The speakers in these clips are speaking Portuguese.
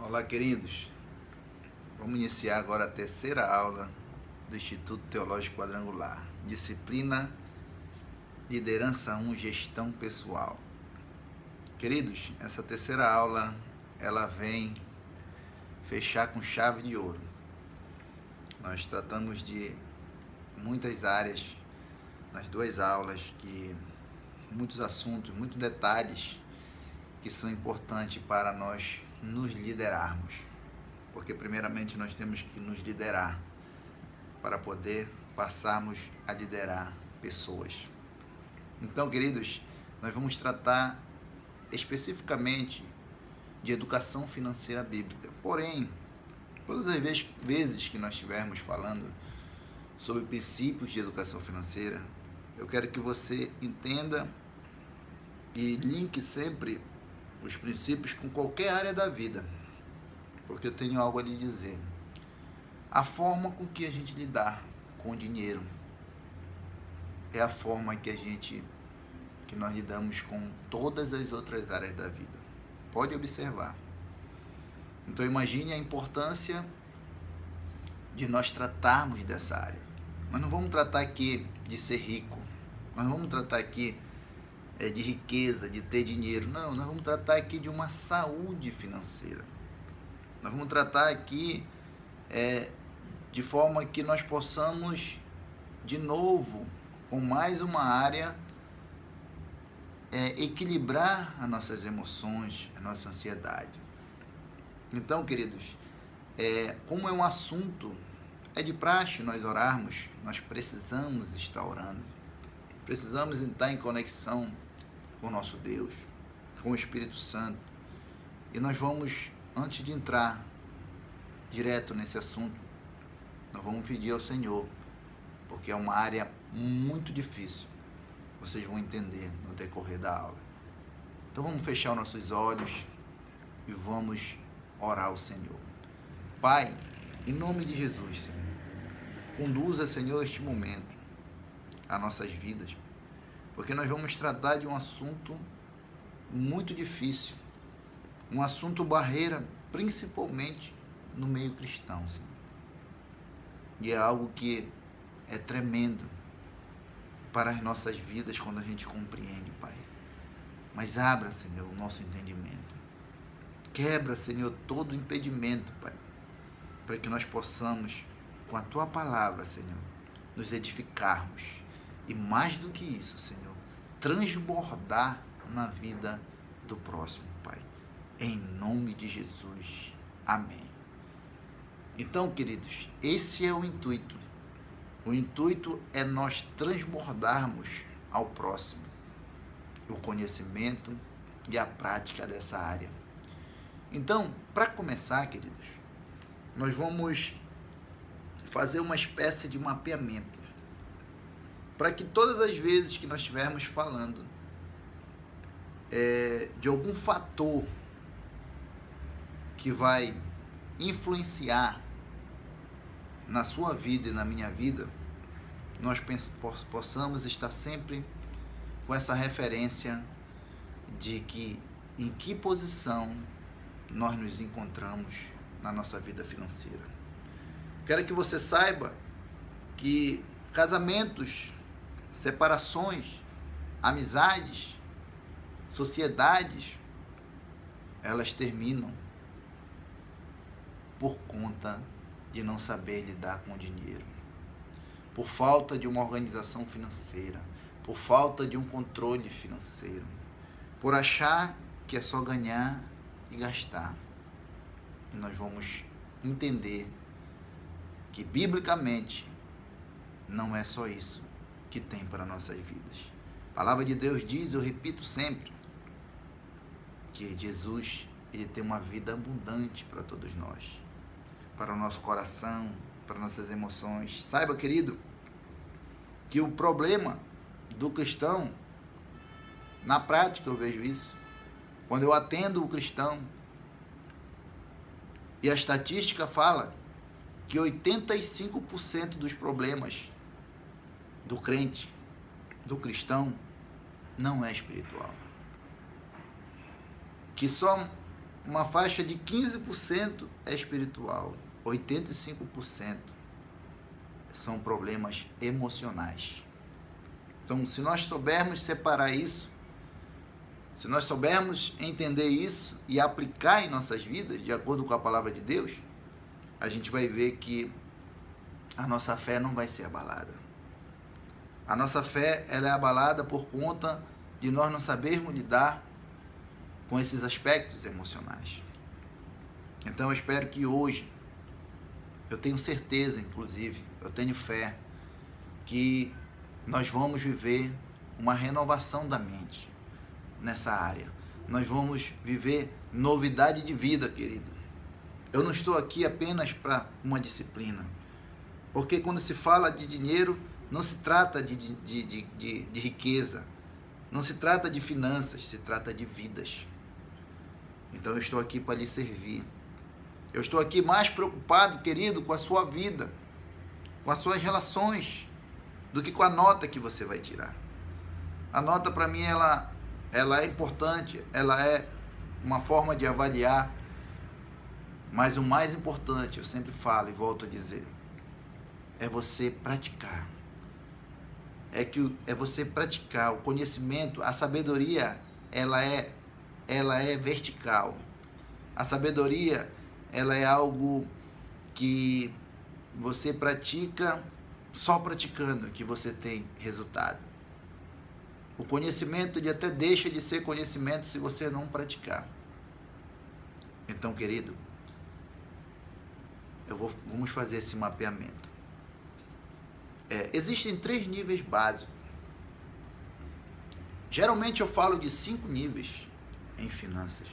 Olá, queridos. Vamos iniciar agora a terceira aula do Instituto Teológico Quadrangular. Disciplina Liderança 1, Gestão Pessoal. Queridos, essa terceira aula, ela vem fechar com chave de ouro. Nós tratamos de muitas áreas nas duas aulas, muitos assuntos, muitos detalhes que são importantes para nós nos liderarmos. Porque primeiramente nós temos que nos liderar para poder passarmos a liderar pessoas. Então, queridos, nós vamos tratar especificamente de educação financeira bíblica. Porém, todas as vezes que nós estivermos falando sobre princípios de educação financeira, eu quero que você entenda e linke sempre os princípios com qualquer área da vida, porque eu tenho algo a lhe dizer. A forma com que a gente lidar com o dinheiro é a forma que nós lidamos com todas as outras áreas da vida. Pode observar. Então imagine a importância de nós tratarmos dessa área. Nós não vamos tratar aqui de ser rico, nós não vamos tratar aqui de riqueza, de ter dinheiro. Não, nós vamos tratar aqui de uma saúde financeira. Nós vamos tratar aqui de forma que nós possamos, de novo, com mais uma área, equilibrar as nossas emoções, a nossa ansiedade. Então, queridos, como é um assunto, é de praxe nós orarmos, nós precisamos estar orando. Precisamos estar em conexão com o nosso Deus, com o Espírito Santo. E nós vamos, antes de entrar direto nesse assunto, nós vamos pedir ao Senhor, porque é uma área muito difícil. Vocês vão entender no decorrer da aula. Então vamos fechar os nossos olhos e vamos orar ao Senhor. Pai, em nome de Jesus, Senhor, conduza, Senhor, este momento as nossas vidas, porque nós vamos tratar de um assunto muito difícil, um assunto barreira, principalmente no meio cristão, Senhor. E é algo que é tremendo para as nossas vidas quando a gente compreende, Pai. Mas abra, Senhor, o nosso entendimento. Quebra, Senhor, todo impedimento, Pai, para que nós possamos, com a Tua palavra, Senhor, nos edificarmos. E mais do que isso, Senhor, transbordar na vida do próximo, Pai. Em nome de Jesus. Amém. Então, queridos, esse é o intuito. O intuito é nós transbordarmos ao próximo o conhecimento e a prática dessa área. Então, para começar, queridos, nós vamos fazer uma espécie de mapeamento, para que todas as vezes que nós estivermos falando de algum fator que vai influenciar na sua vida e na minha vida, nós possamos estar sempre com essa referência de que em que posição nós nos encontramos na nossa vida financeira. Quero que você saiba que casamentos, separações, amizades, sociedades, elas terminam por conta de não saber lidar com o dinheiro, por falta de uma organização financeira, por falta de um controle financeiro, por achar que é só ganhar e gastar. E nós vamos entender que, biblicamente, não é só isso que tem para nossas vidas. A palavra de Deus diz, eu repito sempre, que Jesus, ele tem uma vida abundante para todos nós, para o nosso coração, para nossas emoções. Saiba, querido, que o problema do cristão, na prática eu vejo isso, quando eu atendo o cristão, e a estatística fala que 85% dos problemas do crente, do cristão, não é espiritual. Que só uma faixa de 15% é espiritual, 85% são problemas emocionais. Então, se nós soubermos separar isso, se nós soubermos entender isso e aplicar em nossas vidas, de acordo com a palavra de Deus, a gente vai ver que a nossa fé não vai ser abalada. A nossa fé, ela é abalada por conta de nós não sabermos lidar com esses aspectos emocionais. Então eu espero que hoje, eu tenho certeza, inclusive, eu tenho fé, que nós vamos viver uma renovação da mente nessa área. Nós vamos viver novidade de vida, querido. Eu não estou aqui apenas para uma disciplina, porque quando se fala de dinheiro, não se trata de riqueza, não se trata de finanças, se trata de vidas. Então eu estou aqui para lhe servir. Eu estou aqui mais preocupado, querido, com a sua vida, com as suas relações, do que com a nota que você vai tirar. A nota, para mim, ela é importante, ela é uma forma de avaliar, mas o mais importante, eu sempre falo e volto a dizer, é você praticar. É você praticar o conhecimento, a sabedoria, ela é vertical. A sabedoria, ela é algo que você pratica, só praticando que você tem resultado. O conhecimento, ele até deixa de ser conhecimento se você não praticar. Então, querido, vamos fazer esse mapeamento. Existem 3 níveis básicos. Geralmente eu falo de 5 níveis em finanças.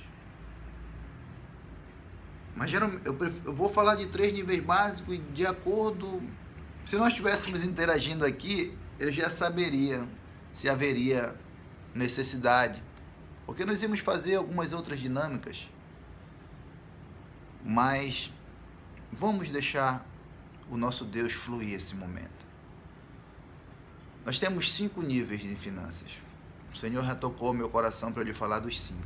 Mas eu vou falar de 3 níveis básicos e de acordo... Se nós estivéssemos interagindo aqui, eu já saberia se haveria necessidade. Porque nós íamos fazer algumas outras dinâmicas. Mas vamos deixar o nosso Deus fluir esse momento. Nós temos 5 níveis de finanças. O Senhor já tocou meu coração para eu lhe falar dos 5.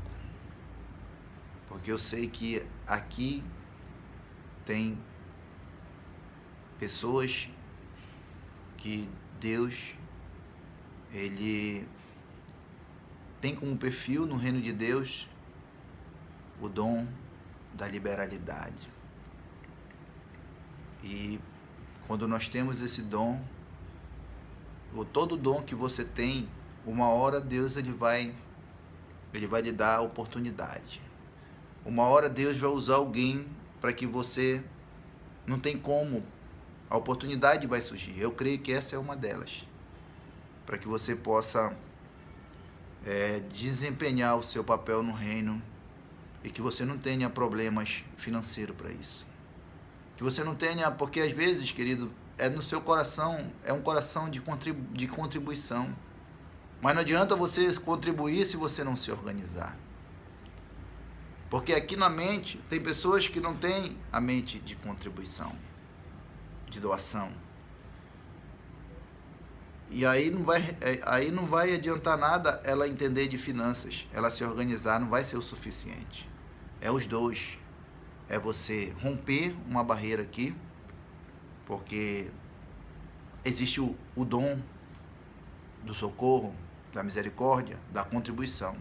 Porque eu sei que aqui tem pessoas que Deus, Ele tem como perfil no reino de Deus o dom da liberalidade. E quando nós temos esse dom, ou todo dom que você tem, uma hora Deus ele vai lhe dar a oportunidade. Uma hora Deus vai usar alguém para que você não tem como, a oportunidade vai surgir. Eu creio que essa é uma delas, para que você possa desempenhar o seu papel no reino e que você não tenha problemas financeiros para isso. Que você não tenha, porque às vezes, querido, no seu coração, é um coração de contribuição. Mas não adianta você contribuir se você não se organizar. Porque aqui na mente, tem pessoas que não têm a mente de contribuição, de doação. E aí não vai adiantar nada ela entender de finanças, ela se organizar, não vai ser o suficiente. É os dois. É você romper uma barreira aqui, porque existe o dom do socorro, da misericórdia, da contribuição.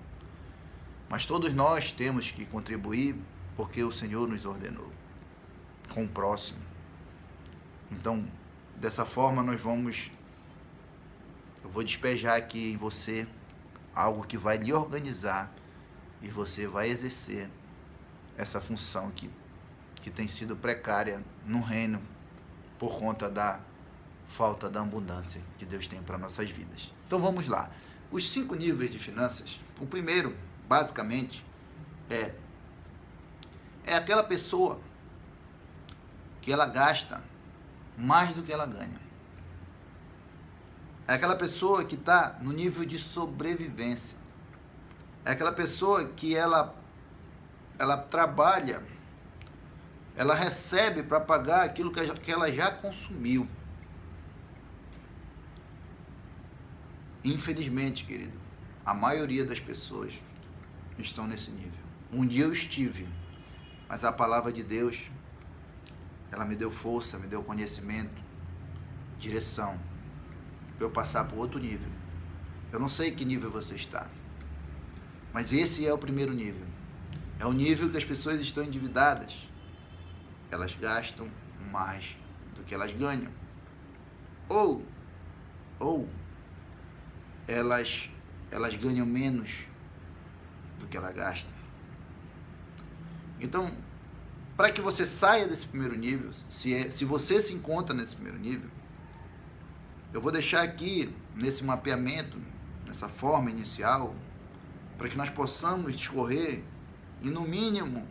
Mas todos nós temos que contribuir porque o Senhor nos ordenou, com o próximo. Então, dessa forma eu vou despejar aqui em você algo que vai lhe organizar e você vai exercer essa função que tem sido precária no reino por conta da falta da abundância que Deus tem para nossas vidas. Então vamos lá. Os 5 níveis de finanças. O primeiro, basicamente, é aquela pessoa que ela gasta mais do que ela ganha. É aquela pessoa que está no nível de sobrevivência. É aquela pessoa que ela trabalha, ela recebe para pagar aquilo que ela já consumiu. Infelizmente, querido, a maioria das pessoas estão nesse nível. Um dia eu estive, mas a palavra de Deus, ela me deu força, me deu conhecimento, direção, para eu passar para outro nível. Eu não sei que nível você está, mas esse é o primeiro nível. É o nível que as pessoas estão endividadas. Elas gastam mais do que elas ganham. Ou elas ganham menos do que ela gasta. Então, para que você saia desse primeiro nível, se você se encontra nesse primeiro nível, eu vou deixar aqui, nesse mapeamento, nessa forma inicial, para que nós possamos discorrer em, no mínimo,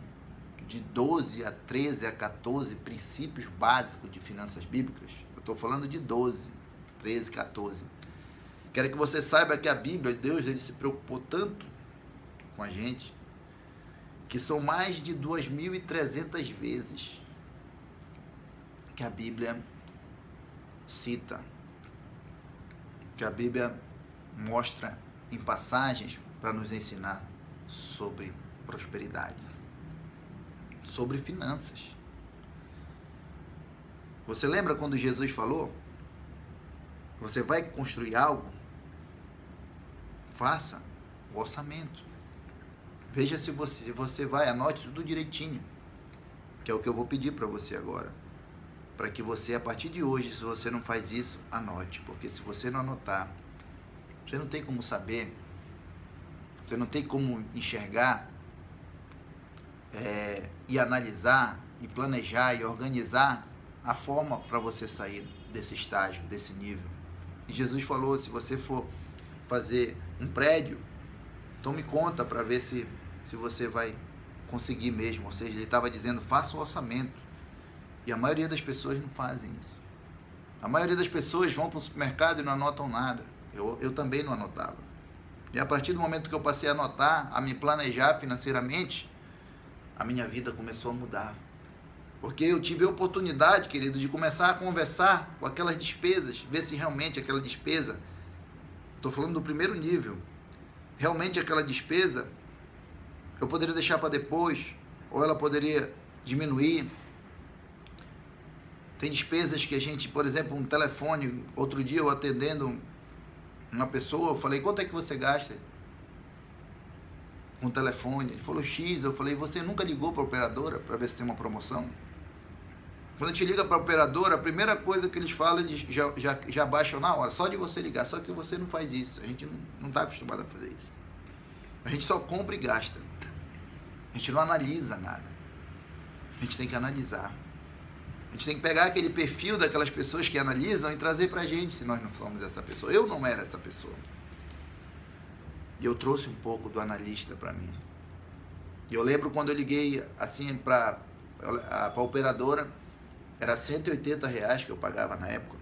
de 12 a 13 a 14 princípios básicos de finanças bíblicas. Eu estou falando de 12, 13, 14. Quero que você saiba que a Bíblia, Deus, ele se preocupou tanto com a gente, que são mais de 2.300 vezes que a Bíblia cita, que a Bíblia mostra em passagens para nos ensinar sobre prosperidade, sobre finanças. Você lembra quando Jesus falou? Você vai construir algo? Faça o orçamento. Veja se você vai, anote tudo direitinho, que é o que eu vou pedir para você agora. Para que você, a partir de hoje, se você não faz isso, anote. Porque se você não anotar, você não tem como saber, você não tem como enxergar, e analisar, e planejar, e organizar a forma para você sair desse estágio, desse nível. E Jesus falou, se você for fazer um prédio, tome conta para ver se você vai conseguir mesmo. Ou seja, ele estava dizendo, faça o orçamento. E a maioria das pessoas não fazem isso. A maioria das pessoas vão para o supermercado e não anotam nada. Eu também não anotava. E a partir do momento que eu passei a anotar, a me planejar financeiramente, a minha vida começou a mudar. Porque eu tive a oportunidade, querido, de começar a conversar com aquelas despesas, ver se realmente aquela despesa, estou falando do primeiro nível, realmente aquela despesa eu poderia deixar para depois, ou ela poderia diminuir. Tem despesas que a gente, por exemplo, um telefone, outro dia eu atendendo uma pessoa, eu falei, quanto é que você gasta com o telefone? Ele falou X, eu falei, você nunca ligou para a operadora para ver se tem uma promoção? Quando a gente liga para a operadora, a primeira coisa que eles falam, eles já baixam na hora, só de você ligar, só que você não faz isso, a gente não está acostumado a fazer isso. A gente só compra e gasta, a gente não analisa nada, a gente tem que analisar. A gente tem que pegar aquele perfil daquelas pessoas que analisam e trazer pra gente, se nós não somos essa pessoa. Eu não era essa pessoa. E eu trouxe um pouco do analista para mim. E eu lembro quando eu liguei assim para a operadora, era R$180 que eu pagava na época.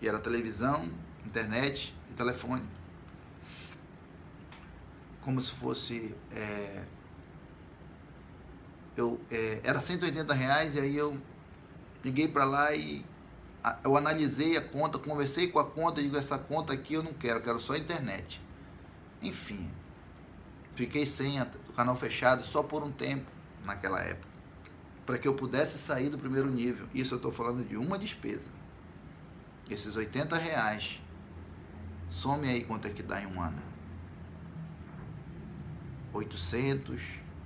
E era televisão, internet e telefone. Como se fosse... era R$180 e aí eu liguei para lá e eu analisei a conta, conversei com a conta, digo, essa conta aqui eu não quero só internet. Enfim, fiquei sem o canal fechado só por um tempo naquela época, para que eu pudesse sair do primeiro nível. Isso eu estou falando de uma despesa. Esses R$80, some aí quanto é que dá em um ano.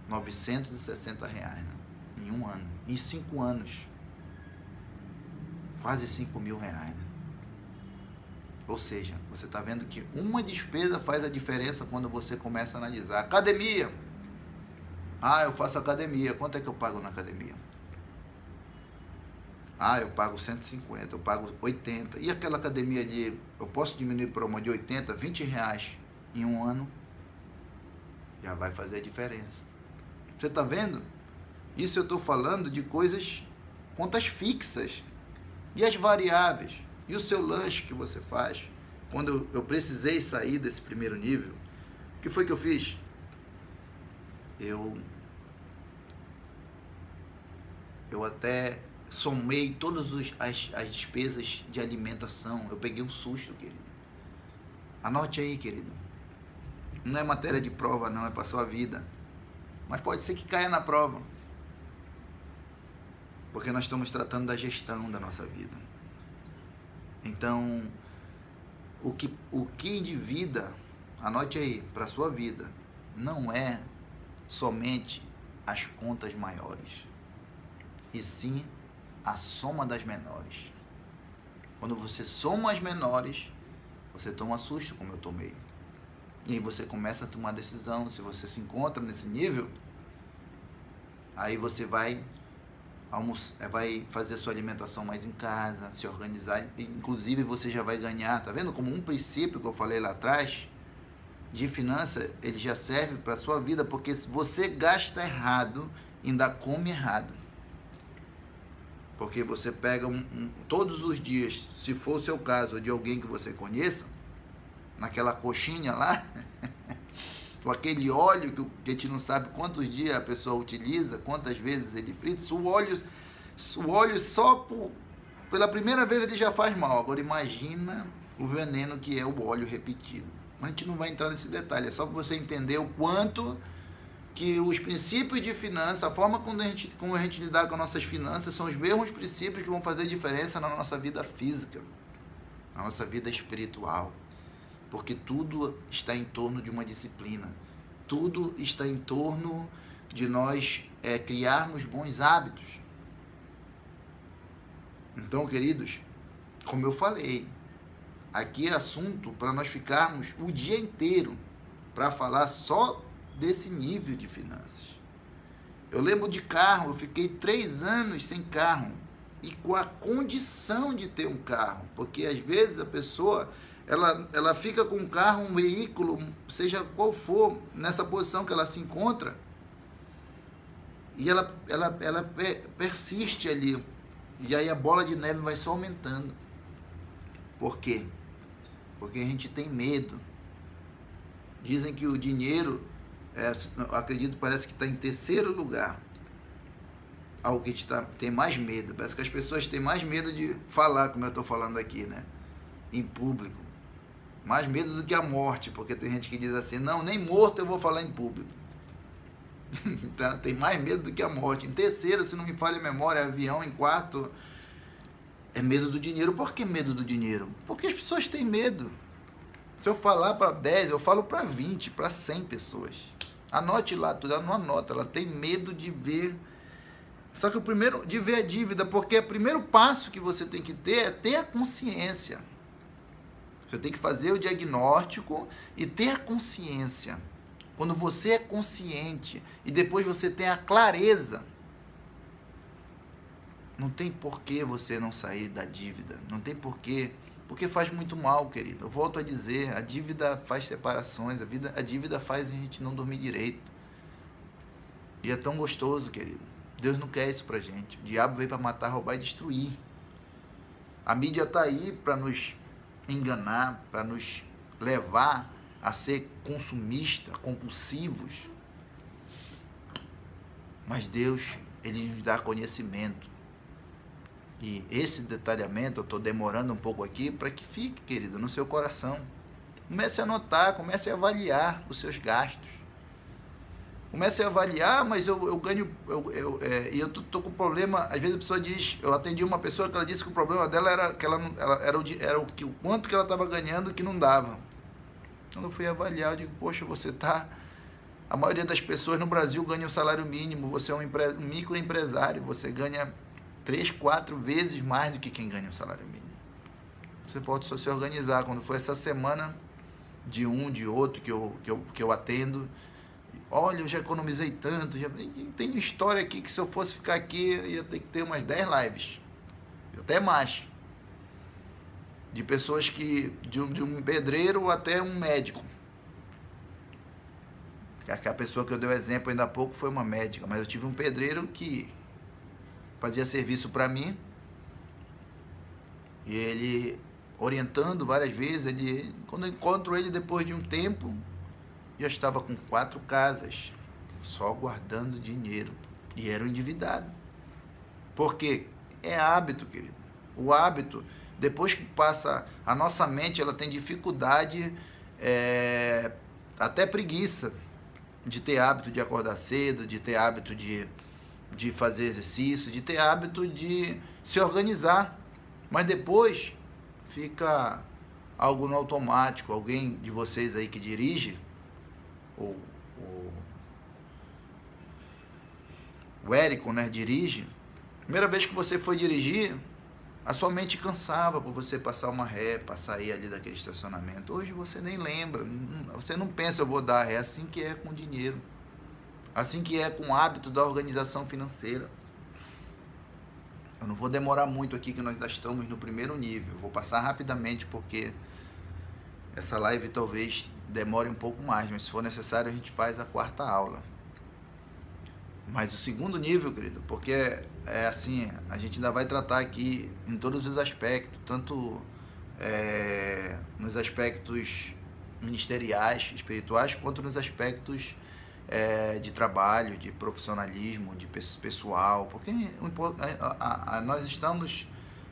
960 reais, né? Em um ano, em 5 anos, quase 5 mil reais, né? Ou seja, você está vendo que uma despesa faz a diferença quando você começa a analisar. Academia, eu faço academia, quanto é que eu pago na academia? Eu pago 150, eu pago 80, e aquela academia ali, eu posso diminuir para uma de 80, 20 reais em um ano, já vai fazer a diferença. Você está vendo? Isso eu estou falando de coisas, contas fixas. E as variáveis? E o seu lanche que você faz? Quando eu precisei sair desse primeiro nível, o que foi que eu fiz? Eu até somei todas as despesas de alimentação. Eu peguei um susto, querido. Anote aí, querido. Não é matéria de prova, não, é para sua vida. mas pode ser que caia na prova. Porque nós estamos tratando da gestão da nossa vida. Então, o que endivida, anote aí, para a sua vida, não é somente as contas maiores, e sim a soma das menores. Quando você soma as menores, você toma susto, como eu tomei. E aí você começa a tomar decisão. Se você se encontra nesse nível, aí você vai fazer sua alimentação mais em casa, se organizar, inclusive você já vai ganhar, tá vendo? Como um princípio que eu falei lá atrás, de finança, ele já serve para a sua vida, porque se você gasta errado, ainda come errado. Porque você pega todos os dias, se for o seu caso, ou de alguém que você conheça, naquela coxinha lá, com aquele óleo que a gente não sabe quantos dias a pessoa utiliza, quantas vezes ele frita, o óleo só pela primeira vez ele já faz mal. Agora imagina o veneno que é o óleo repetido. A gente não vai entrar nesse detalhe, é só para você entender o quanto que os princípios de finanças, a forma como a gente lidar com as nossas finanças, são os mesmos princípios que vão fazer diferença na nossa vida física, na nossa vida espiritual. Porque tudo está em torno de uma disciplina. Tudo está em torno de nós criarmos bons hábitos. Então, queridos, como eu falei, aqui é assunto para nós ficarmos o dia inteiro para falar só desse nível de finanças. Eu lembro de carro, eu fiquei 3 anos sem carro e com a condição de ter um carro, porque às vezes a pessoa ela fica com um carro, um veículo, seja qual for, nessa posição que ela se encontra, e ela persiste ali, e aí a bola de neve vai só aumentando. Por quê? Porque a gente tem medo. Dizem que o dinheiro, acredito, parece que está em terceiro lugar. Algo que a gente tem mais medo. Parece que as pessoas têm mais medo de falar, como eu estou falando aqui, né? Em público. Mais medo do que a morte, porque tem gente que diz assim, não, nem morto eu vou falar em público. Então, tem mais medo do que a morte. Em terceiro, se não me falha a memória, avião. Em quarto, é medo do dinheiro. Por que medo do dinheiro? Porque as pessoas têm medo. Se eu falar para 10, eu falo para 20, para 100 pessoas. Anote lá tudo, ela não anota, ela tem medo de ver. Só que o primeiro, de ver a dívida, porque o primeiro passo que você tem que ter é ter a consciência. Você tem que fazer o diagnóstico e ter a consciência. Quando você é consciente e depois você tem a clareza, não tem por que você não sair da dívida. Não tem porquê. Porque faz muito mal, querido. Eu volto a dizer, a dívida faz separações, a dívida faz a gente não dormir direito. E é tão gostoso, querido. Deus não quer isso pra gente. O diabo veio para matar, roubar e destruir. A mídia está aí para nos enganar, para nos levar a ser consumistas, compulsivos. Mas Deus, Ele nos dá conhecimento. E esse detalhamento, eu estou demorando um pouco aqui, para que fique, querido, no seu coração. Comece a anotar, comece a avaliar os seus gastos. Comece a avaliar, mas eu ganho, e eu estou com problema. Às vezes a pessoa diz, eu atendi uma pessoa que ela disse que o problema dela era que o quanto que ela estava ganhando que não dava. Quando eu fui avaliar, eu digo, poxa, a maioria das pessoas no Brasil ganha um salário mínimo, você é um microempresário, você ganha 3, 4 vezes mais do que quem ganha um salário mínimo. Você pode só se organizar. Quando foi essa semana, de um, de outro, que eu atendo, olha, eu já economizei tanto, tem uma história aqui que se eu fosse ficar aqui, ia ter que ter umas 10 lives, até mais, de pessoas de um pedreiro até um médico. A pessoa que eu dei o exemplo ainda há pouco foi uma médica, mas eu tive um pedreiro que fazia serviço para mim, e ele orientando várias vezes, quando eu encontro ele depois de um tempo, já estava com 4 casas, só guardando dinheiro, e era um endividado. Por quê? É hábito, querido. O hábito, depois que passa, a nossa mente, ela tem dificuldade, até preguiça. de ter hábito de acordar cedo, de ter hábito de fazer exercício, de ter hábito de se organizar. Mas depois fica algo no automático. Alguém de vocês aí que dirige, o Érico, né, dirige. Primeira vez que você foi dirigir, a sua mente cansava por você passar uma ré, para sair ali daquele estacionamento. Hoje você nem lembra, você não pensa, eu vou dar ré. Assim que é com dinheiro, assim que é com o hábito da organização financeira. Eu não vou demorar muito aqui, que nós já estamos no primeiro nível. Eu vou passar rapidamente, porque essa live talvez demore um pouco mais, mas se for necessário a gente faz a quarta aula. Mas o segundo nível, querido, porque é assim, a gente ainda vai tratar aqui em todos os aspectos, tanto nos aspectos ministeriais, espirituais, quanto nos aspectos de trabalho, de profissionalismo, de pessoal, porque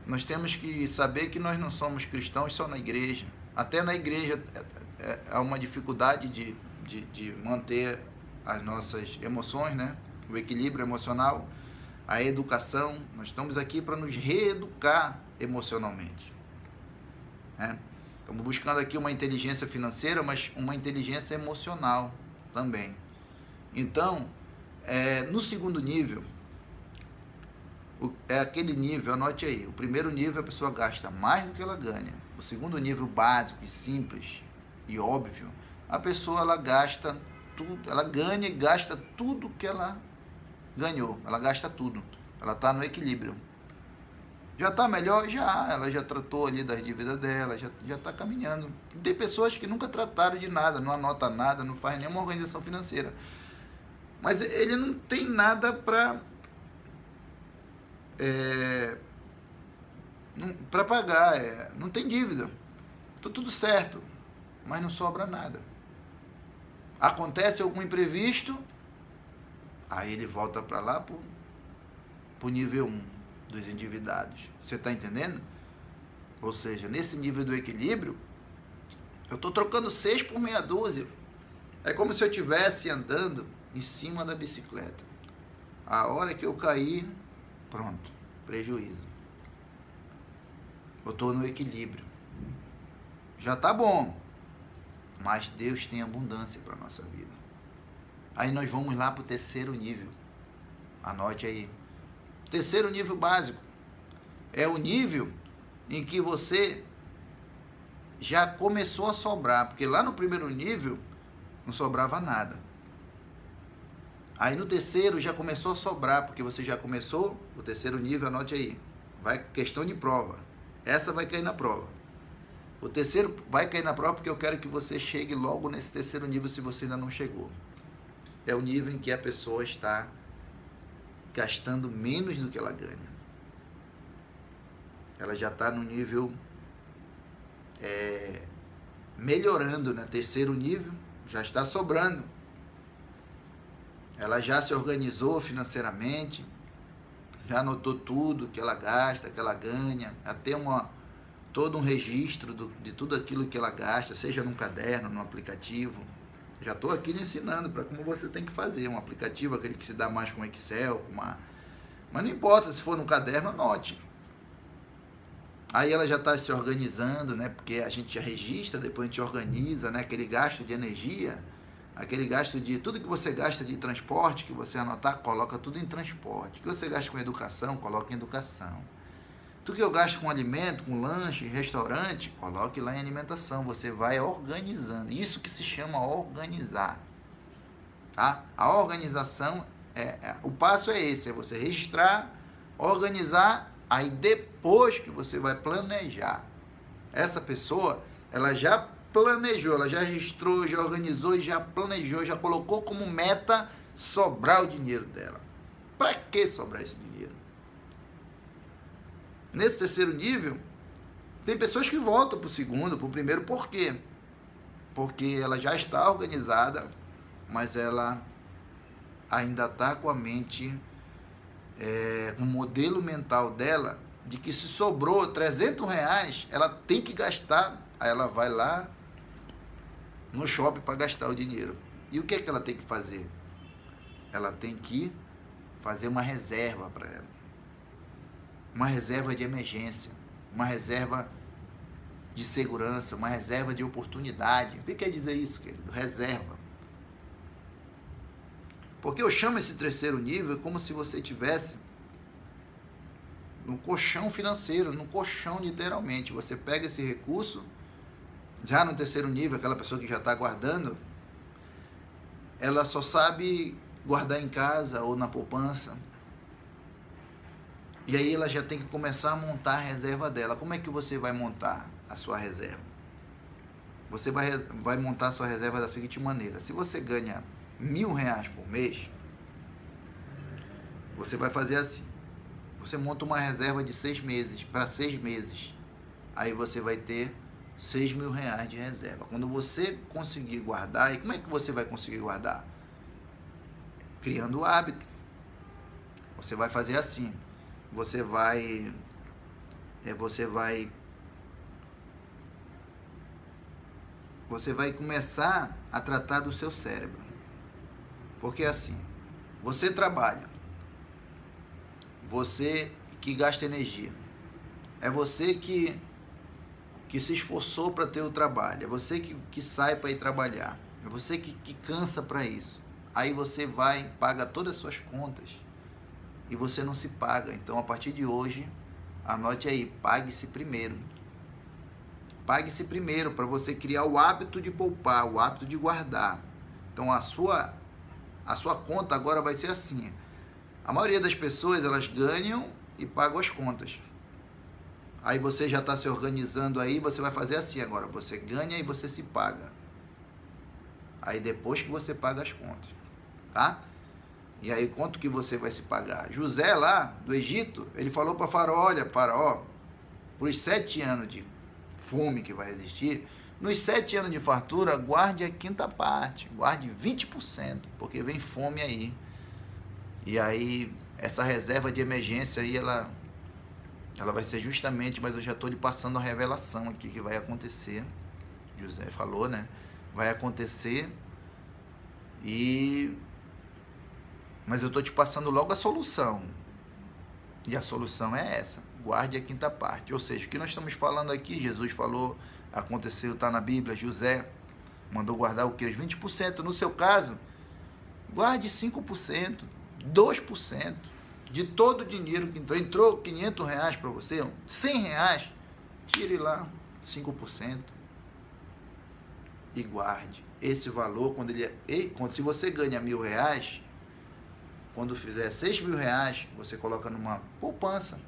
nós temos que saber que nós não somos cristãos só na igreja. Até na igreja há uma dificuldade de manter as nossas emoções, né? O equilíbrio emocional, a educação. Nós estamos aqui para nos reeducar emocionalmente, né? Estamos buscando aqui uma inteligência financeira, mas uma inteligência emocional também. Então, no segundo nível, é aquele nível, anote aí, o primeiro nível a pessoa gasta mais do que ela ganha. O segundo nível, básico e simples e óbvio, a pessoa ela gasta tudo, ela ganha e gasta tudo que ela ganhou, ela gasta tudo, ela está no equilíbrio. Já está melhor? Já, ela já tratou ali das dívidas dela, já está caminhando. Tem pessoas que nunca trataram de nada, não anota nada, não faz nenhuma organização financeira, mas ele não tem nada para pagar, não tem dívida, está tudo certo, mas não sobra nada. Acontece algum imprevisto, aí ele volta para lá, para o nível 1 dos endividados. Você está entendendo? Ou seja, nesse nível do equilíbrio, eu estou trocando 6 por meia dúzia. É como se eu estivesse andando em cima da bicicleta. A hora que eu cair, pronto, prejuízo. Eu estou no equilíbrio. Já está bom, mas Deus tem abundância para a nossa vida. Aí nós vamos lá para o terceiro nível. Anote aí. Terceiro nível básico. É o nível em que você já começou a sobrar. Porque lá no primeiro nível não sobrava nada. Aí no terceiro já começou a sobrar, porque você já começou o terceiro nível, anote aí. Vai questão de prova. Essa vai cair na prova. O terceiro vai cair na prova porque eu quero que você chegue logo nesse terceiro nível se você ainda não chegou. É o nível em que a pessoa está gastando menos do que ela ganha. Ela já está no nível melhorando, né? Terceiro nível, já está sobrando. Ela já se organizou financeiramente, já anotou tudo que ela gasta, que ela ganha, até todo um registro de tudo aquilo que ela gasta, seja num caderno, num aplicativo. Já estou aqui lhe ensinando para como você tem que fazer um aplicativo, aquele que se dá mais com Excel, mas não importa, se for no caderno, anote. Aí ela já está se organizando, né? Porque a gente já registra, depois a gente organiza, né? Aquele gasto de energia, aquele gasto de tudo que você gasta de transporte, que você anotar, coloca tudo em transporte. O que você gasta com educação, coloca em educação. Tudo que eu gasto com alimento, com lanche, restaurante, coloque lá em alimentação. Você vai organizando. Isso que se chama organizar. Tá? A organização, o passo é esse, é você registrar, organizar, aí depois que você vai planejar. Essa pessoa, ela já planejou, ela já registrou, já organizou, já planejou, já colocou como meta sobrar o dinheiro dela. Para que sobrar esse dinheiro? Nesse terceiro nível, tem pessoas que voltam para o segundo, para o primeiro, por quê? Porque ela já está organizada, mas ela ainda está com a mente, um modelo mental dela, de que se sobrou R$300, ela tem que gastar, aí ela vai lá no shopping para gastar o dinheiro. E o que é que ela tem que fazer? Ela tem que fazer uma reserva para ela. Uma reserva de emergência, uma reserva de segurança, uma reserva de oportunidade. O que quer dizer isso, querido? Reserva. Porque eu chamo esse terceiro nível como se você tivesse no colchão financeiro, no colchão literalmente. Você pega esse recurso, já no terceiro nível, aquela pessoa que já está guardando, ela só sabe guardar em casa ou na poupança. E aí ela já tem que começar a montar a reserva dela. Como é que você vai montar a sua reserva? Você vai montar a sua reserva da seguinte maneira. Se você ganha R$1.000 por mês, você vai fazer assim. Você monta uma reserva de 6 meses, para 6 meses. Aí você vai ter R$6.000 de reserva. Quando você conseguir guardar, e como é que você vai conseguir guardar? Criando o hábito. Você vai fazer assim. Você vai começar a tratar do seu cérebro. Porque assim, você trabalha, você que gasta energia, é você que se esforçou para ter o trabalho, é você que sai para ir trabalhar, é você que cansa para isso. Aí você vai, paga todas as suas contas e você não se paga. Então, a partir de hoje, anote aí, pague-se primeiro. Pague-se primeiro para você criar o hábito de poupar, o hábito de guardar. Então, a sua conta agora vai ser assim. A maioria das pessoas, elas ganham e pagam as contas. Aí você já está se organizando aí, você vai fazer assim agora. Você ganha e você se paga. Aí depois que você paga as contas, tá? E aí quanto que você vai se pagar? José lá do Egito, ele falou para Faraó, olha, Faraó, por 7 anos de fome que vai existir, nos 7 anos de fartura, guarde a quinta parte, guarde 20%, porque vem fome aí. E aí, essa reserva de emergência aí, ela vai ser justamente, mas eu já estou lhe passando a revelação aqui que vai acontecer. José falou, né? Vai acontecer mas eu estou te passando logo a solução. E a solução é essa. Guarde a quinta parte. Ou seja, o que nós estamos falando aqui, Jesus falou, aconteceu, está na Bíblia, José mandou guardar o quê? Os 20%. No seu caso, guarde 5%, 2% de todo o dinheiro que entrou. Entrou R$500 para você, R$100, tire lá 5% e guarde. Esse valor, se você ganha R$1.000, quando fizer R$6.000, você coloca numa poupança.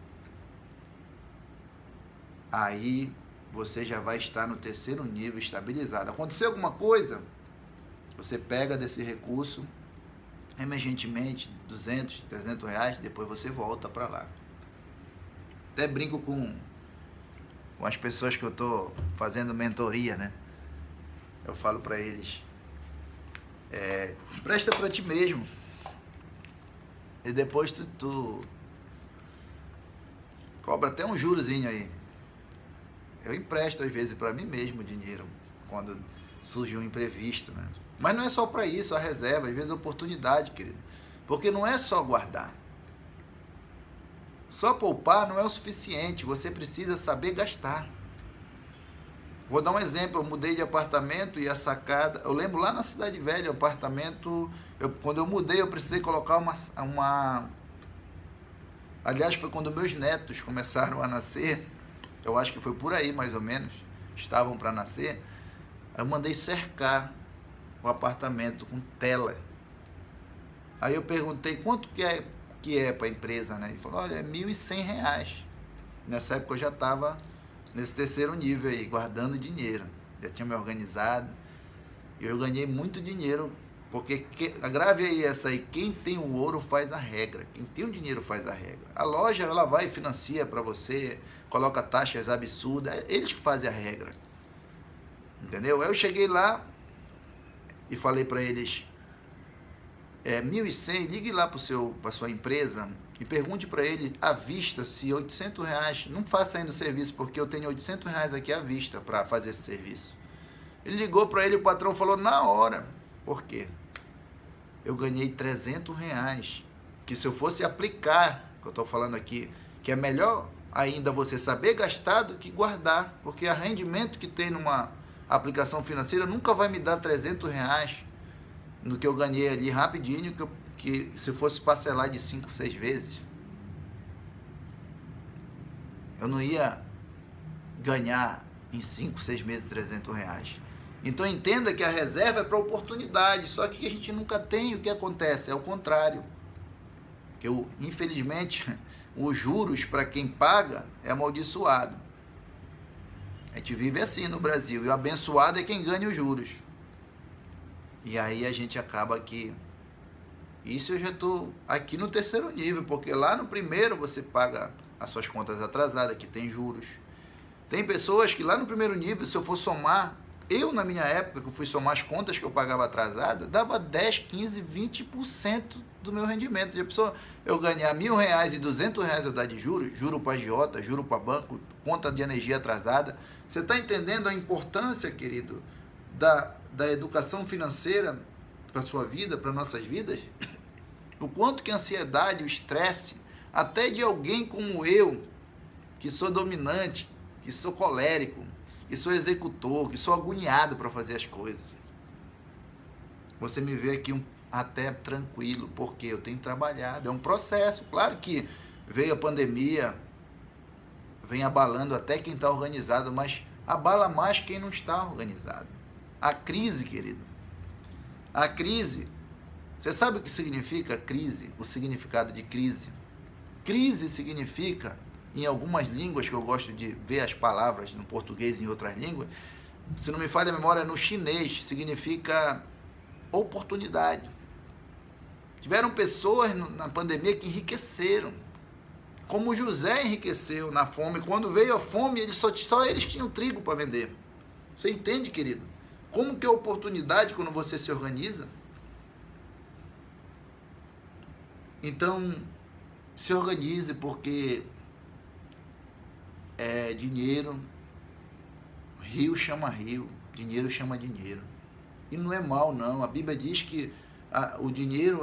Aí você já vai estar no terceiro nível estabilizado. Aconteceu alguma coisa, você pega desse recurso, emergentemente, R$200, R$300, depois você volta para lá. Até brinco com as pessoas que eu estou fazendo mentoria, né? Eu falo para eles, presta para ti mesmo. E depois tu cobra até um jurozinho aí. Eu empresto às vezes para mim mesmo dinheiro, quando surge um imprevisto, né? Mas não é só para isso, a reserva, às vezes é oportunidade, querido. Porque não é só guardar. Só poupar não é o suficiente, você precisa saber gastar. Vou dar um exemplo, eu mudei de apartamento e a sacada... Eu lembro lá na Cidade Velha, o apartamento... quando eu mudei, eu precisei colocar uma... Aliás, foi quando meus netos começaram a nascer. Eu acho que foi por aí, mais ou menos. Estavam para nascer. Eu mandei cercar o apartamento com tela. Aí eu perguntei, quanto que é para a empresa, né? Ele falou, olha, é R$1.100. Nessa época eu já estava nesse terceiro nível aí, guardando dinheiro. Já tinha me organizado. E eu ganhei muito dinheiro, porque, grave aí essa aí, quem tem o ouro faz a regra. Quem tem o dinheiro faz a regra. A loja, ela vai e financia para você, coloca taxas absurdas, é eles que fazem a regra. Entendeu? Aí eu cheguei lá e falei para eles, 1.100, ligue lá para sua empresa e pergunte para ele à vista se R$800, não faça ainda o serviço, porque eu tenho R$800 aqui à vista para fazer esse serviço. Ele ligou para ele, o patrão falou na hora, Por quê? Eu ganhei R$ 300, que se eu fosse aplicar, que eu estou falando aqui, que é melhor ainda você saber gastar do que guardar, porque o rendimento que tem numa aplicação financeira nunca vai me dar R$ 300 no que eu ganhei ali rapidinho, que se fosse parcelar de 5, 6 vezes, eu não ia ganhar em 5, 6 meses R$ 300. Então entenda que a reserva é para oportunidade, só que a gente nunca tem. O que acontece? É o contrário. Que infelizmente, os juros para quem paga é amaldiçoado. A gente vive assim no Brasil, e o abençoado é quem ganha os juros. E aí a gente acaba que... Isso eu já estou aqui no terceiro nível, porque lá no primeiro você paga as suas contas atrasadas, que tem juros. Tem pessoas que lá no primeiro nível, se eu for somar, eu na minha época, que eu fui somar as contas que eu pagava atrasada, dava 10, 15, 20% do meu rendimento. Já pensou eu ganhar R$ 1.000 e R$ 200 eu dar de juros, juro para agiota, juro para banco, conta de energia atrasada. Você está entendendo a importância, querido, da educação financeira para a sua vida, para nossas vidas? O quanto que a ansiedade, o estresse, até de alguém como eu, que sou dominante, que sou colérico, que sou executor, que sou agoniado para fazer as coisas. Você me vê aqui até tranquilo, porque eu tenho trabalhado, é um processo. Claro que veio a pandemia, vem abalando até quem está organizado, mas abala mais quem não está organizado. A crise, querido, a crise, você sabe o que significa crise? O significado de crise? Crise significa, em algumas línguas, que eu gosto de ver as palavras no português e em outras línguas, se não me falha a memória, no chinês, significa oportunidade. Tiveram pessoas na pandemia que enriqueceram, como José enriqueceu na fome. Quando veio a fome, só eles tinham trigo para vender. Você entende, querido? Como que é oportunidade quando você se organiza? Então, se organize, porque dinheiro, rio chama rio, dinheiro chama dinheiro. E não é mal, não. A Bíblia diz que o dinheiro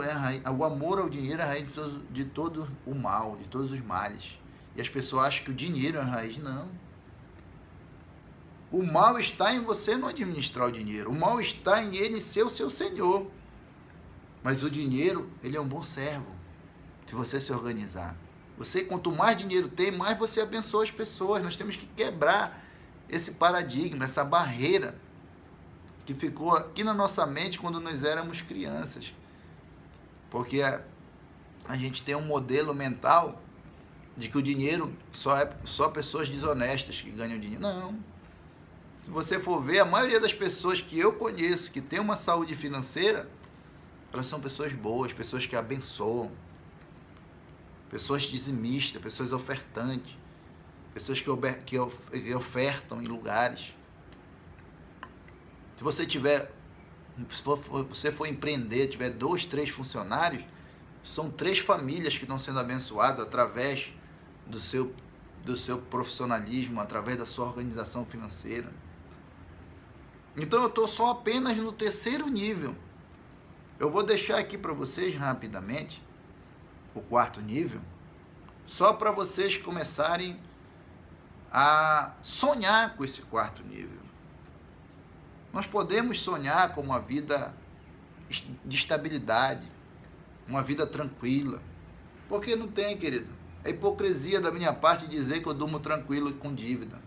o amor ao dinheiro é a raiz de todo o mal, de todos os males. E as pessoas acham que o dinheiro é a raiz. Não. O mal está em você não administrar o dinheiro. O mal está em ele ser o seu senhor. Mas o dinheiro, ele é um bom servo, se você se organizar. Você, quanto mais dinheiro tem, mais você abençoa as pessoas. Nós temos que quebrar esse paradigma, essa barreira que ficou aqui na nossa mente quando nós éramos crianças. Porque a gente tem um modelo mental de que o dinheiro só pessoas desonestas que ganham dinheiro. Não. Se você for ver, a maioria das pessoas que eu conheço que tem uma saúde financeira, elas são pessoas boas, pessoas que abençoam, pessoas dizimistas, pessoas ofertantes, pessoas que ofertam em lugares. Se você for empreender, tiver 2, 3 funcionários, são 3 famílias que estão sendo abençoadas através do seu profissionalismo, através da sua organização financeira. Então eu estou só apenas no terceiro nível. Eu vou deixar aqui para vocês rapidamente o 4º nível, só para vocês começarem a sonhar com esse 4º nível. Nós podemos sonhar com uma vida de estabilidade, uma vida tranquila. Porque não tem, querido. É hipocrisia da minha parte dizer que eu durmo tranquilo com dívida.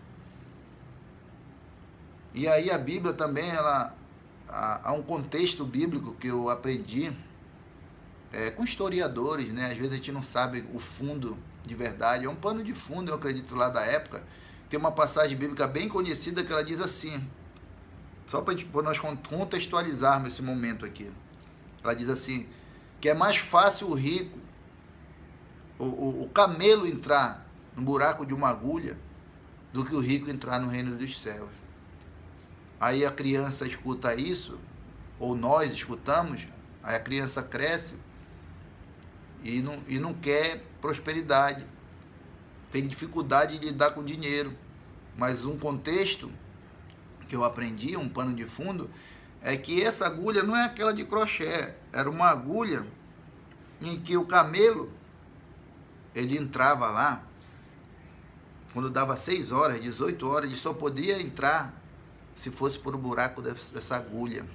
E aí a Bíblia também, há um contexto bíblico que eu aprendi com historiadores, né? Às vezes a gente não sabe o fundo de verdade. É um pano de fundo, eu acredito, lá da época. Tem uma passagem bíblica bem conhecida que ela diz assim, só para nós contextualizarmos esse momento aqui. Ela diz assim, que é mais fácil o rico, o camelo entrar no buraco de uma agulha, do que o rico entrar no reino dos céus. Aí a criança escuta isso, ou nós escutamos, aí a criança cresce e não quer prosperidade, tem dificuldade de lidar com dinheiro. Mas um contexto que eu aprendi, um pano de fundo, é que essa agulha não é aquela de crochê, era uma agulha em que o camelo, ele entrava lá, quando dava 6 horas, 18 horas, ele só podia entrar se fosse por um buraco dessa agulha.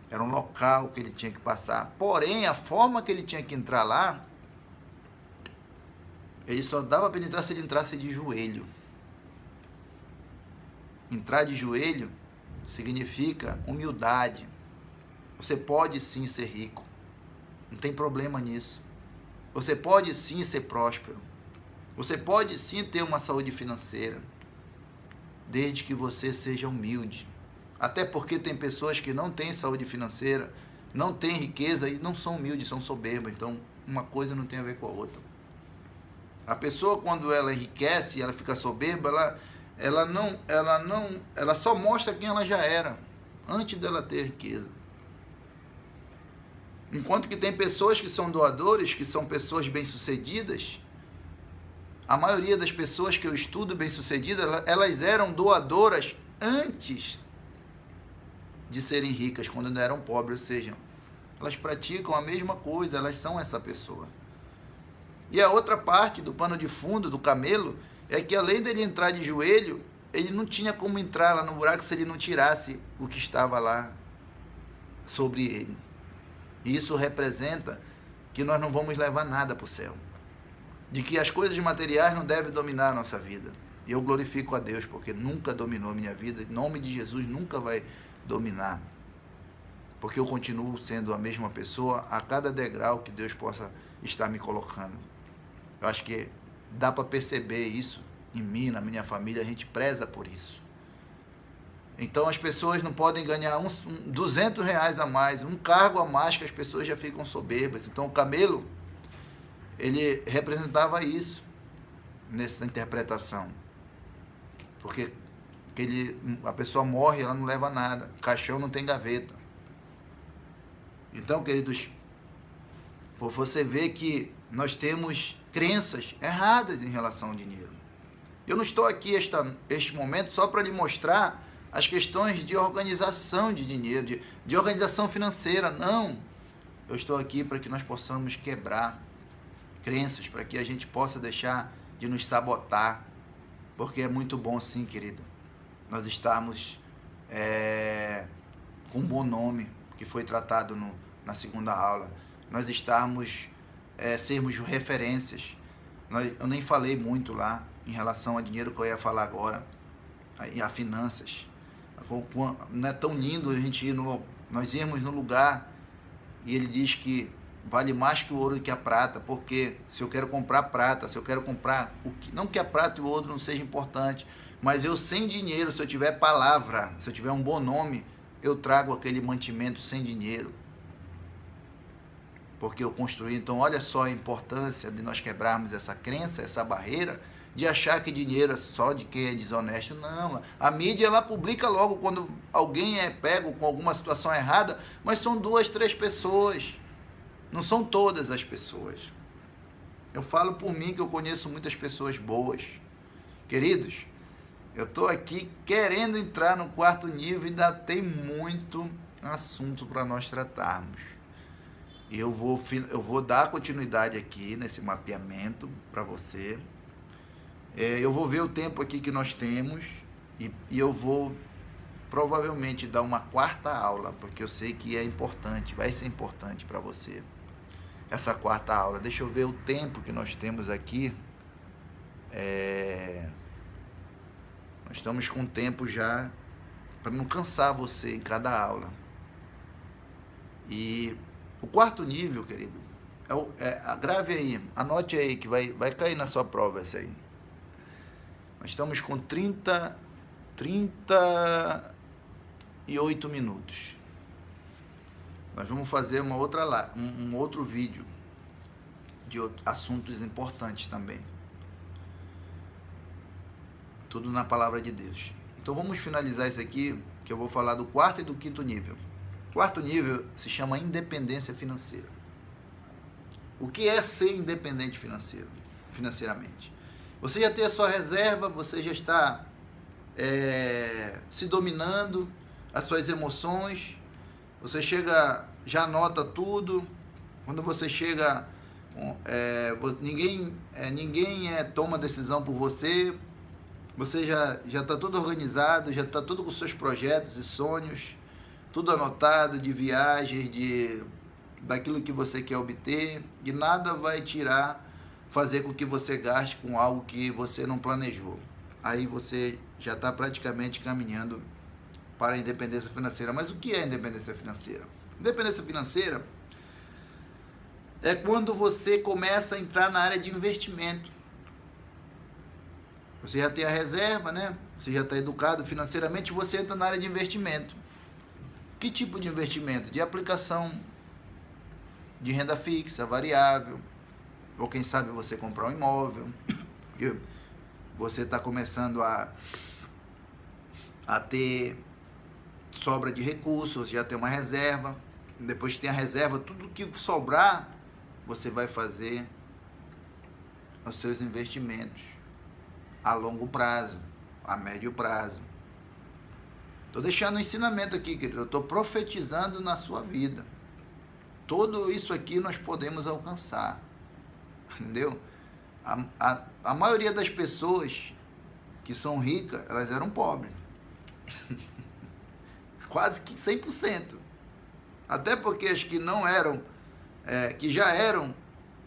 Era um local que ele tinha que passar. Porém, a forma que ele tinha que entrar lá, ele só dava para ele entrar se ele entrasse de joelho. Entrar de joelho significa humildade. Você pode sim ser rico. Não tem problema nisso. Você pode sim ser próspero. Você pode sim ter uma saúde financeira. Desde que você seja humilde. Até porque tem pessoas que não têm saúde financeira, não têm riqueza e não são humildes, são soberbas. Então, uma coisa não tem a ver com a outra. A pessoa, quando ela enriquece e ela fica soberba, ela só mostra quem ela já era antes dela ter riqueza. Enquanto que tem pessoas que são doadores, que são pessoas bem-sucedidas, a maioria das pessoas que eu estudo bem-sucedidas, elas eram doadoras antes de serem ricas, quando não eram pobres, ou seja, elas praticam a mesma coisa, elas são essa pessoa. E a outra parte do pano de fundo do camelo é que, além dele entrar de joelho, ele não tinha como entrar lá no buraco se ele não tirasse o que estava lá sobre ele. E isso representa que nós não vamos levar nada para o céu. De que as coisas materiais não devem dominar a nossa vida. E eu glorifico a Deus, porque nunca dominou a minha vida. Em nome de Jesus, nunca vai dominar. Porque eu continuo sendo a mesma pessoa a cada degrau que Deus possa estar me colocando. Eu acho que dá para perceber isso em mim, na minha família, a gente preza por isso. Então as pessoas não podem ganhar R$200 a mais, um cargo a mais, que as pessoas já ficam soberbas. Então o camelo, ele representava isso nessa interpretação. Porque a pessoa morre, ela não leva nada. Caixão não tem gaveta. Então, queridos, você vê que nós temos crenças erradas em relação ao dinheiro. Eu não estou aqui este momento só para lhe mostrar as questões de organização de dinheiro, de organização financeira. Não. Eu estou aqui para que nós possamos quebrar crenças, para que a gente possa deixar de nos sabotar. Porque é muito bom, sim, querido, nós estarmos com um bom nome, que foi tratado na segunda aula. Nós estarmos, sermos referências. Eu nem falei muito lá em relação a dinheiro, que eu ia falar agora, e a finanças. Não é tão lindo a gente nós irmos no lugar e ele diz que vale mais que o ouro e que a prata, porque se eu quero comprar prata, se eu quero comprar, não que a prata e o ouro não sejam importantes, mas eu sem dinheiro, se eu tiver palavra, se eu tiver um bom nome, eu trago aquele mantimento sem dinheiro, porque eu construí. Então olha só a importância de nós quebrarmos essa crença, essa barreira, de achar que dinheiro é só de quem é desonesto. Não, a mídia ela publica logo quando alguém é pego com alguma situação errada, mas são 2, 3 pessoas, não são todas as pessoas. Eu falo por mim, que eu conheço muitas pessoas boas. Queridos, eu estou aqui querendo entrar no 4º nível e ainda tem muito assunto para nós tratarmos. E eu vou dar continuidade aqui nesse mapeamento para você. Eu vou ver o tempo aqui que nós temos e eu vou provavelmente dar uma 4ª aula, porque eu sei que é importante, vai ser importante para você essa 4ª aula. Deixa eu ver o tempo que nós temos aqui. Nós estamos com tempo já, para não cansar você em cada aula. E o 4º nível, querido, grave aí, anote aí, que vai cair na sua prova essa aí. Nós estamos com 38 minutos. Nós vamos fazer um outro vídeo de assuntos importantes também. Tudo na palavra de Deus. Então vamos finalizar isso aqui, que eu vou falar do 4º e do 5º nível. O 4º nível se chama independência financeira. O que é ser independente financeiramente? Você já tem a sua reserva, você já está se dominando, as suas emoções, você chega, já anota tudo. Quando você chega, ninguém toma decisão por você. Você já está tudo organizado, já está tudo com seus projetos e sonhos, tudo anotado, de viagens, daquilo que você quer obter, e nada vai fazer com que você gaste com algo que você não planejou. Aí você já está praticamente caminhando para a independência financeira. Mas o que é independência financeira? Independência financeira é quando você começa a entrar na área de investimento. Você já tem a reserva, né? Você já está educado financeiramente, você entra na área de investimento. Que tipo de investimento? De aplicação de renda fixa, variável, ou quem sabe você comprar um imóvel, porque você está começando a ter sobra de recursos, já tem uma reserva. Depois que tem a reserva, tudo que sobrar, você vai fazer os seus investimentos a longo prazo, a médio prazo. Estou deixando um ensinamento aqui, querido. Eu estou profetizando na sua vida. Tudo isso aqui nós podemos alcançar. Entendeu? A maioria das pessoas que são ricas, elas eram pobres. Quase que 100%. Até porque as que não eram, que já eram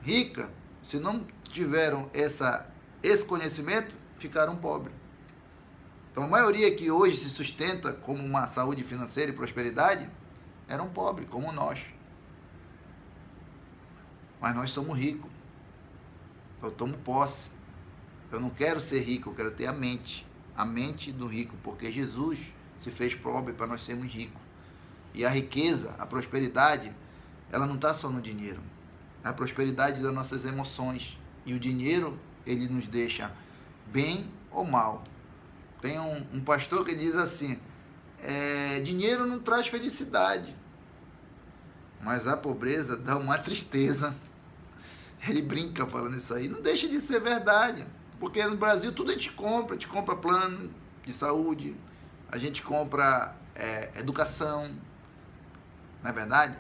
ricas, se não tiveram esse conhecimento, ficaram pobres. Então a maioria que hoje se sustenta como uma saúde financeira e prosperidade, eram pobres, como nós. Mas nós somos ricos. Eu tomo posse. Eu não quero ser rico, eu quero ter a mente do rico, porque Jesus se fez pobre para nós sermos ricos. E a riqueza, a prosperidade, ela não está só no dinheiro. A prosperidade das nossas emoções. E o dinheiro, ele nos deixa bem ou mal. Tem um pastor que diz assim, dinheiro não traz felicidade, mas a pobreza dá uma tristeza. Ele brinca falando isso aí. Não deixa de ser verdade. Porque no Brasil tudo a gente compra plano de saúde, a gente compra educação, não é verdade?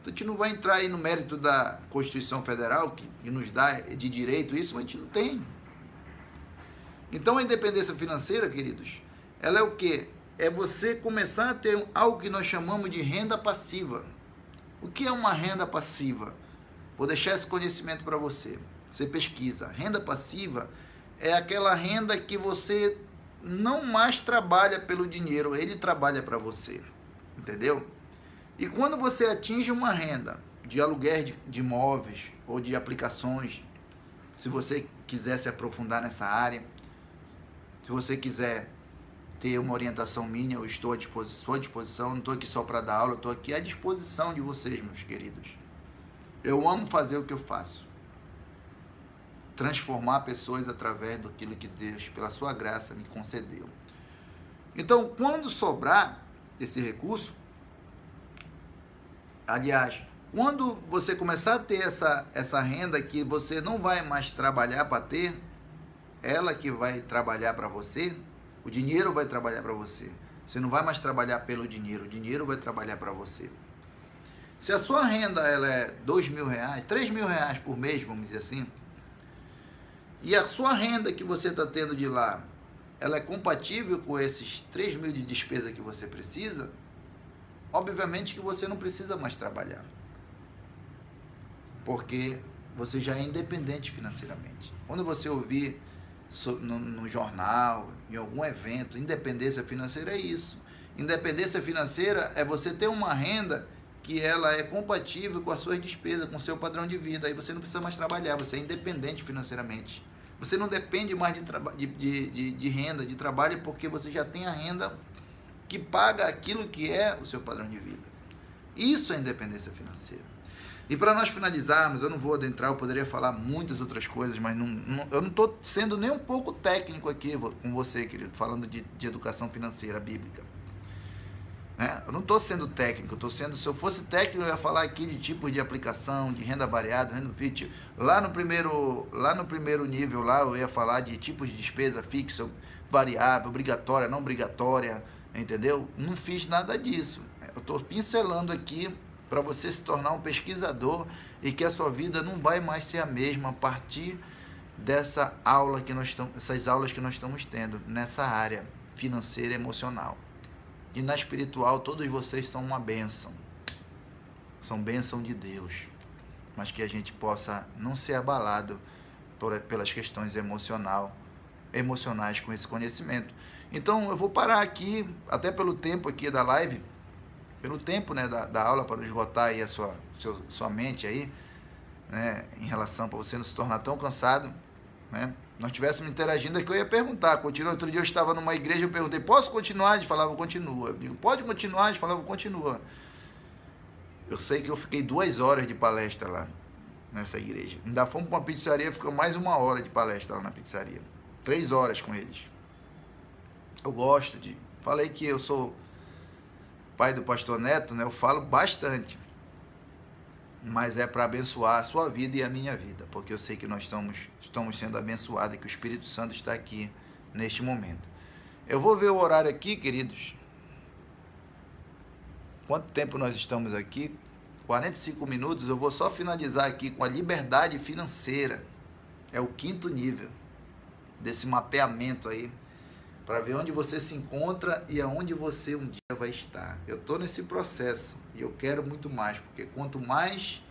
Então a gente não vai entrar aí no mérito da Constituição Federal, que nos dá de direito isso, mas a gente não tem. Então a independência financeira, queridos, ela é o quê? É você começar a ter algo que nós chamamos de renda passiva. O que é uma renda passiva? Vou deixar esse conhecimento para você. Você pesquisa. Renda passiva é aquela renda que você não mais trabalha pelo dinheiro, ele trabalha para você. Entendeu? E quando você atinge uma renda de aluguel de imóveis ou de aplicações, se você quiser se aprofundar nessa área, se você quiser ter uma orientação minha, eu estou à disposição, não estou aqui só para dar aula, eu estou aqui à disposição de vocês, meus queridos. Eu amo fazer o que eu faço. Transformar pessoas através daquilo que Deus, pela sua graça, me concedeu. Então, quando sobrar esse recurso, aliás, quando você começar a ter essa renda que você não vai mais trabalhar para ter, ela que vai trabalhar para você, o dinheiro vai trabalhar para você. Você não vai mais trabalhar pelo dinheiro, o dinheiro vai trabalhar para você. Se a sua renda ela é R$2.000, R$3.000 por mês, vamos dizer assim, e a sua renda que você está tendo de lá, ela é compatível com esses 3.000 de despesa que você precisa, obviamente que você não precisa mais trabalhar. Porque você já é independente financeiramente. Quando você ouvir no jornal, em algum evento, independência financeira é isso. Independência financeira é você ter uma renda que ela é compatível com as suas despesas, com o seu padrão de vida. Aí você não precisa mais trabalhar, você é independente financeiramente. Você não depende mais de renda, de trabalho, porque você já tem a renda que paga aquilo que é o seu padrão de vida. Isso é independência financeira. E para nós finalizarmos, eu não vou adentrar, eu poderia falar muitas outras coisas, mas eu não estou sendo nem um pouco técnico aqui com você, querido, falando de educação financeira bíblica. Eu não estou sendo técnico, se eu fosse técnico, eu ia falar aqui de tipos de aplicação, de renda variável, renda fixa. Lá no primeiro nível, lá eu ia falar de tipos de despesa fixa, variável, obrigatória, não obrigatória, entendeu? Não fiz nada disso. Eu estou pincelando aqui para você se tornar um pesquisador e que a sua vida não vai mais ser a mesma a partir dessa aula que nós estamos, essas aulas que nós estamos tendo nessa área financeira e emocional. E na espiritual, todos vocês são uma bênção. São bênção de Deus. Mas que a gente possa não ser abalado pelas questões emocionais com esse conhecimento. Então, eu vou parar aqui, até pelo tempo aqui da live, pelo tempo, né, da aula, para esgotar aí a sua mente aí, né, em relação para você não se tornar tão cansado, né? Nós estivéssemos interagindo aqui, eu ia perguntar, continua. Outro dia eu estava numa igreja, eu perguntei, posso continuar? Eles falavam, continua. Eu digo, pode continuar? Eles falavam, continua. Eu sei que eu fiquei 2 horas de palestra lá, nessa igreja. Ainda fomos para uma pizzaria, ficou mais 1 hora de palestra lá na pizzaria. 3 horas com eles. Eu gosto de... Falei que eu sou pai do pastor Neto, né? Eu falo bastante. Mas é para abençoar a sua vida e a minha vida, porque eu sei que nós estamos sendo abençoados e que o Espírito Santo está aqui neste momento. Eu vou ver o horário aqui, queridos. Quanto tempo nós estamos aqui? 45 minutos. Eu vou só finalizar aqui com a liberdade financeira. É o 5º nível desse mapeamento aí, para ver onde você se encontra e aonde você um dia vai estar. Eu estou nesse processo e eu quero muito mais, porque quanto mais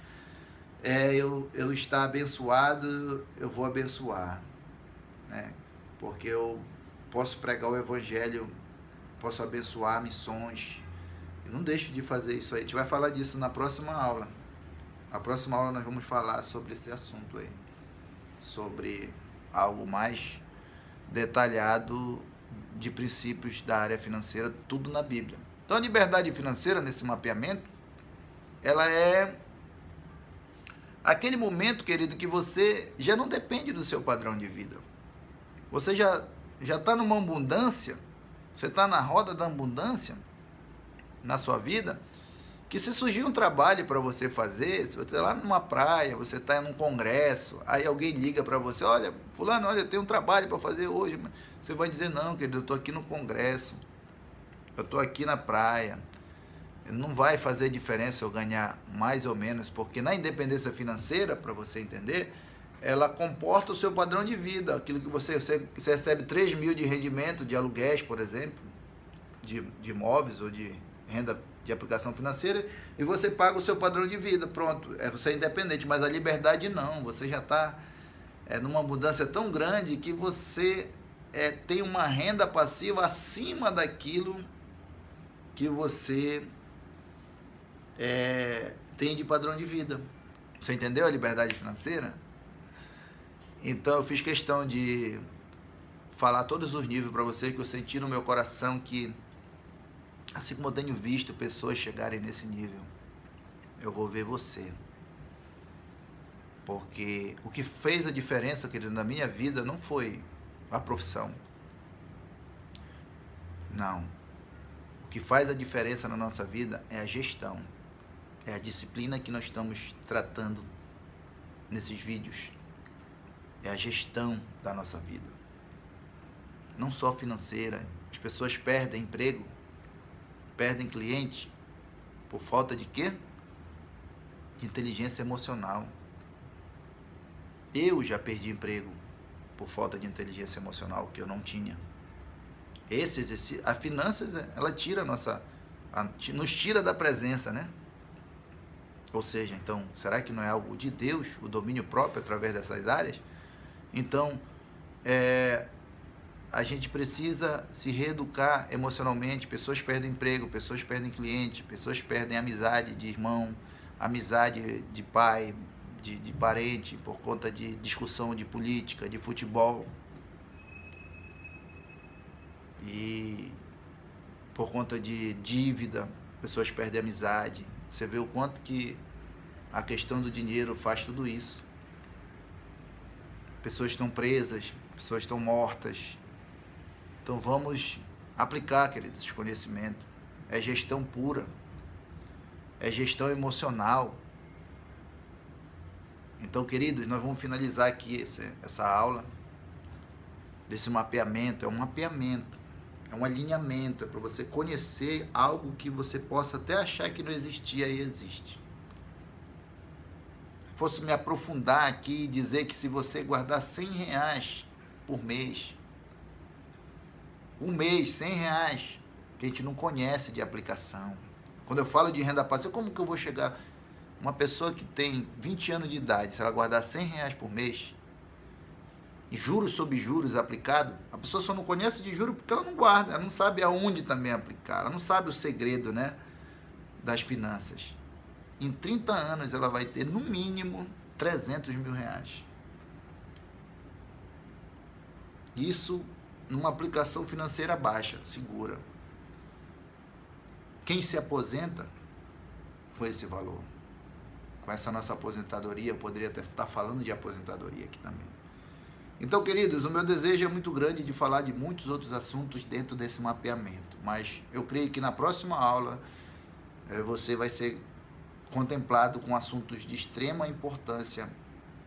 eu estar abençoado, eu vou abençoar, né? Porque eu posso pregar o Evangelho, posso abençoar missões, e não deixo de fazer isso aí. A gente vai falar disso na próxima aula. Na próxima aula nós vamos falar sobre esse assunto aí, sobre algo mais detalhado de princípios da área financeira, tudo na Bíblia. Então a liberdade financeira nesse mapeamento, ela é aquele momento, querido, que você já não depende do seu padrão de vida. Você já está numa abundância, você está na roda da abundância na sua vida, que se surgir um trabalho para você fazer, se você está lá numa praia, você está em um congresso, aí alguém liga para você, olha, fulano, olha, eu tenho um trabalho para fazer hoje. Você vai dizer, não, querido, eu estou aqui no congresso, eu estou aqui na praia. Não vai fazer diferença eu ganhar mais ou menos, porque na independência financeira, para você entender, ela comporta o seu padrão de vida, aquilo que você recebe 3 mil de rendimento de aluguéis, por exemplo, de imóveis ou de renda de aplicação financeira, e você paga o seu padrão de vida, pronto, você é independente, mas a liberdade não, você já está numa mudança tão grande que você tem uma renda passiva acima daquilo que você tem de padrão de vida. Você entendeu a liberdade financeira? Então eu fiz questão de falar todos os níveis para você, que eu senti no meu coração que, assim como eu tenho visto pessoas chegarem nesse nível, eu vou ver você. Porque o que fez a diferença, querido, na minha vida não foi a profissão. Não. O que faz a diferença na nossa vida é a gestão. É a disciplina que nós estamos tratando nesses vídeos. É a gestão da nossa vida. Não só financeira. As pessoas perdem emprego, perdem cliente, por falta de quê? De inteligência emocional. Eu já perdi emprego por falta de inteligência emocional, que eu não tinha. Esse exercício, a finanças, ela tira nos tira da presença, né? Ou seja, então, será que não é algo de Deus, o domínio próprio através dessas áreas? Então, a gente precisa se reeducar emocionalmente. Pessoas perdem emprego, pessoas perdem cliente, pessoas perdem amizade de irmão, amizade de pai, de parente, por conta de discussão de política, de futebol. E por conta de dívida, pessoas perdem amizade. Você vê o quanto que a questão do dinheiro faz tudo isso. Pessoas estão presas, pessoas estão mortas. Então vamos aplicar, queridos, esse conhecimento. É gestão pura. É gestão emocional. Então, queridos, nós vamos finalizar aqui essa aula desse mapeamento. É um mapeamento. É um alinhamento, é para você conhecer algo que você possa até achar que não existia e existe. Se fosse me aprofundar aqui e dizer que se você guardar R$100 por mês, um mês, R$100, que a gente não conhece de aplicação. Quando eu falo de renda passiva, como que eu vou chegar? Uma pessoa que tem 20 anos de idade, se ela guardar R$100 por mês, e juros sobre juros aplicado, a pessoa só não conhece de juros porque ela não guarda, ela não sabe aonde também aplicar, ela não sabe o segredo, né, das finanças. Em 30 anos ela vai ter no mínimo R$300 mil. Isso numa aplicação financeira baixa, segura. Quem se aposenta foi esse valor. Com essa nossa aposentadoria, eu poderia até estar falando de aposentadoria aqui também. Então, queridos, o meu desejo é muito grande de falar de muitos outros assuntos dentro desse mapeamento, mas eu creio que na próxima aula você vai ser contemplado com assuntos de extrema importância,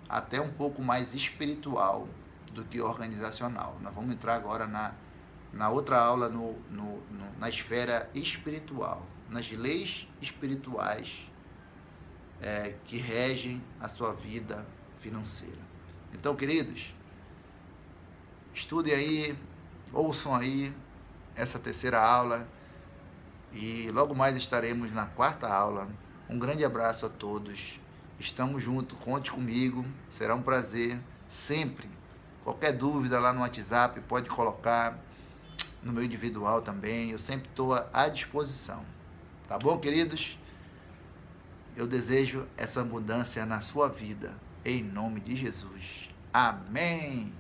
até um pouco mais espiritual do que organizacional. Nós vamos entrar agora na outra aula na esfera espiritual, nas leis espirituais que regem a sua vida financeira. Então, queridos, estudem aí, ouçam aí essa terceira aula e logo mais estaremos na quarta aula. Um grande abraço a todos, estamos juntos, conte comigo, será um prazer sempre. Qualquer dúvida lá no WhatsApp pode colocar, no meu individual também, eu sempre estou à disposição. Tá bom, queridos? Eu desejo essa mudança na sua vida, em nome de Jesus. Amém!